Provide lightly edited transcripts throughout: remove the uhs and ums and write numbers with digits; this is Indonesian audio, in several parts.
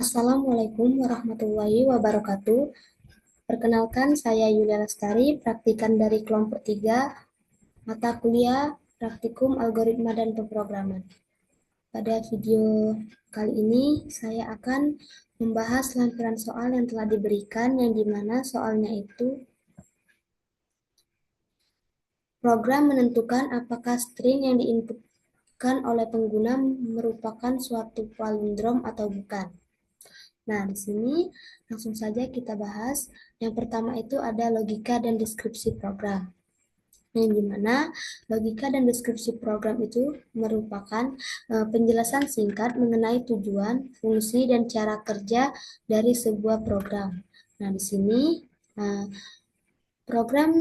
Assalamualaikum warahmatullahi wabarakatuh. Perkenalkan, saya Yulia Lestari, praktikan dari kelompok 3, mata kuliah Praktikum Algoritma dan Pemrograman. Pada video kali ini, saya akan membahas lampiran soal yang telah diberikan, yang dimana soalnya itu program menentukan apakah string yang diinputkan oleh pengguna merupakan suatu palindrom atau bukan. Nah, di sini langsung saja kita bahas. Yang pertama itu ada logika dan deskripsi program. Yang dimana logika dan deskripsi program itu merupakan penjelasan singkat mengenai tujuan, fungsi, dan cara kerja dari sebuah program. Nah, di sini program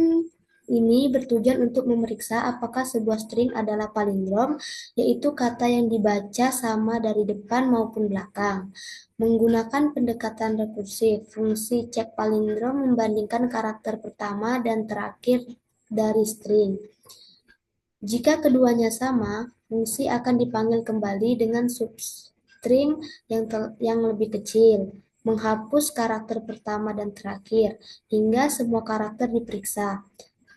ini bertujuan untuk memeriksa apakah sebuah string adalah palindrom, yaitu kata yang dibaca sama dari depan maupun belakang. Menggunakan pendekatan rekursif, fungsi cek palindrom membandingkan karakter pertama dan terakhir dari string. Jika keduanya sama, fungsi akan dipanggil kembali dengan substring yang lebih kecil, menghapus karakter pertama dan terakhir, hingga semua karakter diperiksa.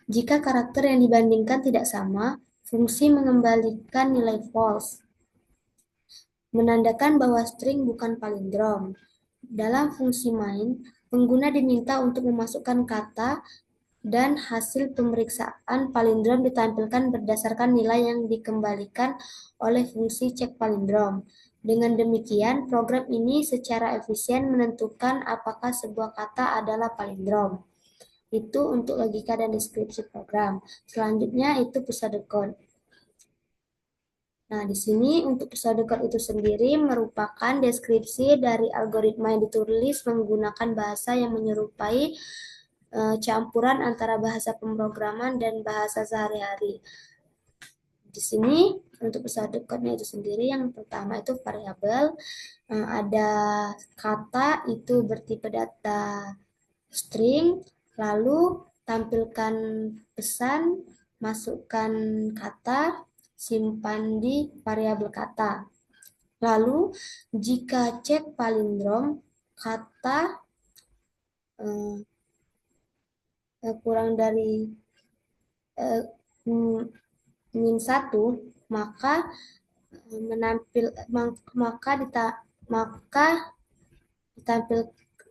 Jika karakter yang dibandingkan tidak sama, fungsi mengembalikan nilai false, menandakan bahwa string bukan palindrom. Dalam fungsi main, pengguna diminta untuk memasukkan kata dan hasil pemeriksaan palindrom ditampilkan berdasarkan nilai yang dikembalikan oleh fungsi cek palindrom. Dengan demikian, program ini secara efisien menentukan apakah sebuah kata adalah palindrom. Itu untuk logika dan deskripsi program. Selanjutnya itu pseudocode. Nah, di sini untuk pseudocode itu sendiri merupakan deskripsi dari algoritma yang ditulis menggunakan bahasa yang menyerupai campuran antara bahasa pemrograman dan bahasa sehari-hari. Di sini untuk pseudocode-nya itu sendiri, yang pertama itu variabel, ada kata itu bertipe data string, lalu tampilkan pesan, masukkan kata, simpan di variabel kata. Lalu jika cek palindrom kata kurang dari min 1, maka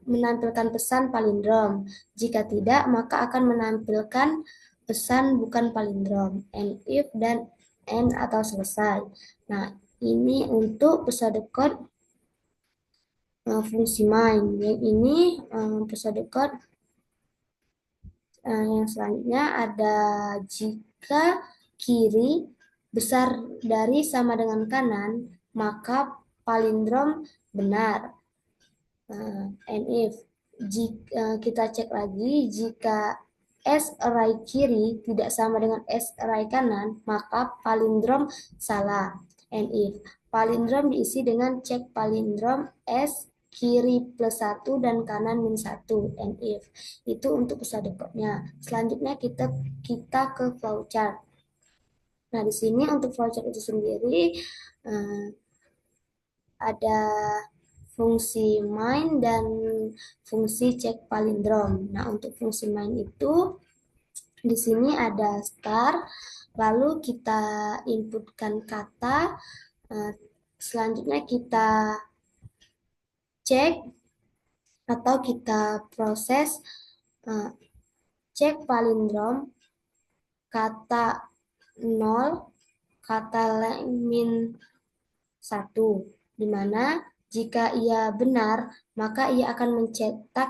menampilkan pesan palindrom. Jika tidak, maka akan menampilkan pesan bukan palindrom, end if dan end atau selesai. Nah, ini untuk pseudocode fungsi main. Yang ini pseudocode yang selanjutnya ada jika kiri besar dari sama dengan kanan, maka palindrom benar. And if jika kita cek lagi, jika S array kiri tidak sama dengan S array kanan, maka palindrom salah. And if palindrom diisi dengan cek palindrom S kiri plus 1 dan kanan min 1, and if. Itu untuk pseudocode-nya. Selanjutnya kita ke flowchart. Nah, di sini untuk flowchart itu sendiri ada fungsi main dan fungsi cek palindrom. Nah, untuk fungsi main itu di sini ada start, lalu kita inputkan kata, selanjutnya kita cek atau kita proses cek palindrom kata 0, kata min 1, di mana jika ia benar, maka ia akan mencetak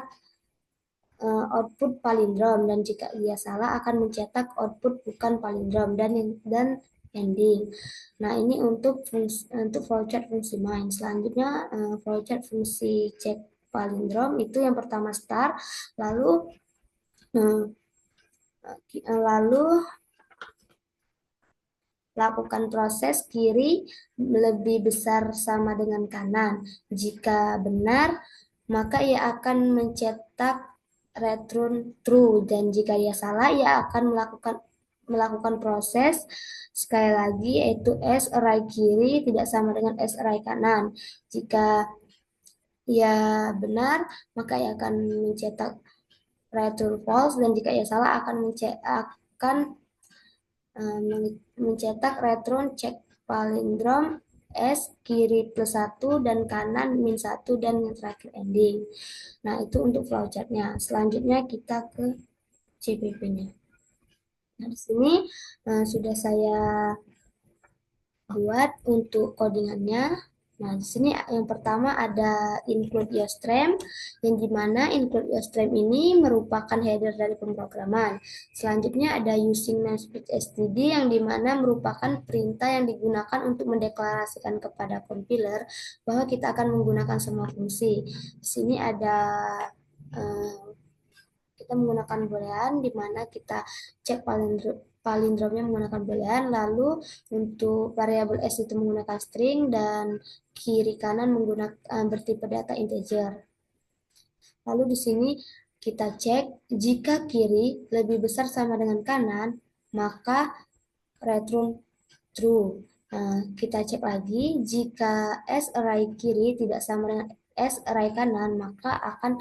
output palindrom, dan jika ia salah akan mencetak output bukan palindrom dan ending. Nah, ini untuk flowchart fungsi main. Selanjutnya flowchart fungsi cek palindrom itu yang pertama start, lalu lakukan proses kiri lebih besar sama dengan kanan. Jika benar, maka ia akan mencetak return true, dan jika ia salah, ia akan melakukan proses sekali lagi, yaitu S array kiri tidak sama dengan S array kanan. Jika ia benar, maka ia akan mencetak return false, dan jika ia salah akan mencetak return cek palindrom S kiri plus 1 dan kanan min 1 dan yang terakhir ending. Nah, itu untuk flowchartnya. Selanjutnya kita ke CPP-nya. Nah, di sini sudah saya buat untuk codingannya. Nah, di sini yang pertama ada include your stream, yang dimana include your stream ini merupakan header dari pemrograman. Selanjutnya ada using namespace std, yang dimana merupakan perintah yang digunakan untuk mendeklarasikan kepada compiler bahwa kita akan menggunakan semua fungsi. Di sini ada kita menggunakan boolean, di mana kita cek palindromnya menggunakan boolean, lalu untuk variabel s itu menggunakan string, dan kiri kanan menggunakan bertipe data integer. Lalu di sini kita cek jika kiri lebih besar sama dengan kanan, maka return true. Nah, kita cek lagi, jika S array kiri tidak sama dengan S array kanan, maka akan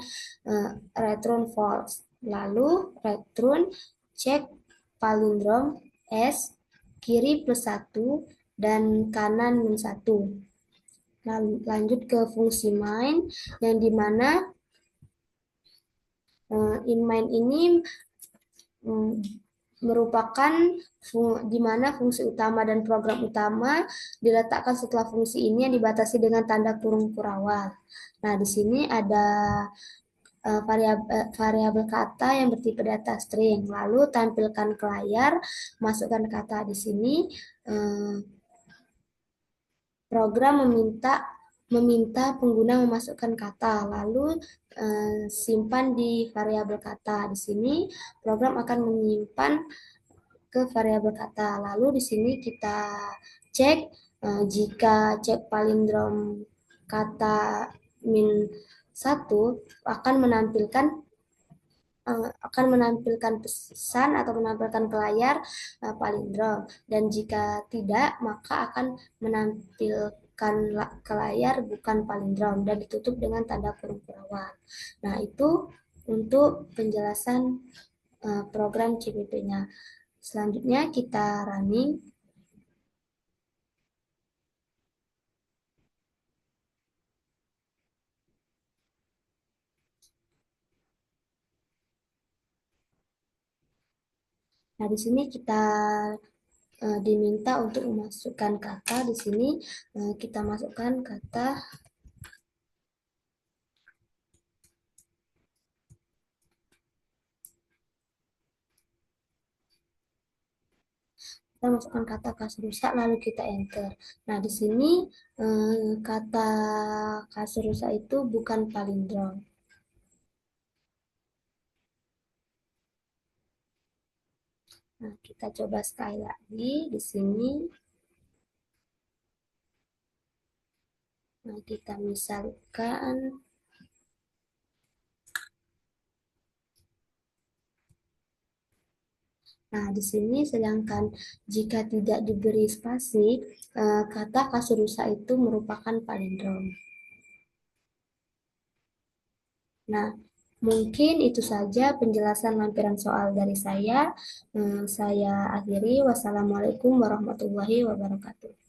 return false. Lalu return cek palindrom S kiri plus 1 dan kanan min 1. Lalu lanjut ke fungsi main, yang dimana in main ini merupakan di mana fungsi utama dan program utama diletakkan setelah fungsi ini yang dibatasi dengan tanda kurung kurawal. Nah, di sini ada variabel kata yang bertipe data string. Lalu tampilkan ke layar, masukkan kata di sini. Program meminta pengguna memasukkan kata, lalu simpan di variabel kata. Di sini program akan menyimpan ke variabel kata. Lalu di sini kita cek jika cek palindrom kata min 1 akan menampilkan pesan atau menampilkan ke layar palindrom, dan jika tidak maka akan menampilkan ke layar bukan palindrom dan ditutup dengan tanda kurung kurawal. Nah, itu untuk penjelasan program CPP-nya. Selanjutnya kita running. Nah, di sini kita diminta untuk memasukkan kata. Di sini kita masukkan kata kita masukkan kata kasur rusak, lalu kita enter. Nah, di sini kata kasur rusak itu bukan palindrom. Nah, kita coba sekali lagi di sini. Nah, kita misalkan Nah, di sini sedangkan jika tidak diberi spasi, kata kasur rusak itu merupakan palindrom. Nah, mungkin itu saja penjelasan lampiran soal dari saya. Saya akhiri. Wassalamualaikum warahmatullahi wabarakatuh.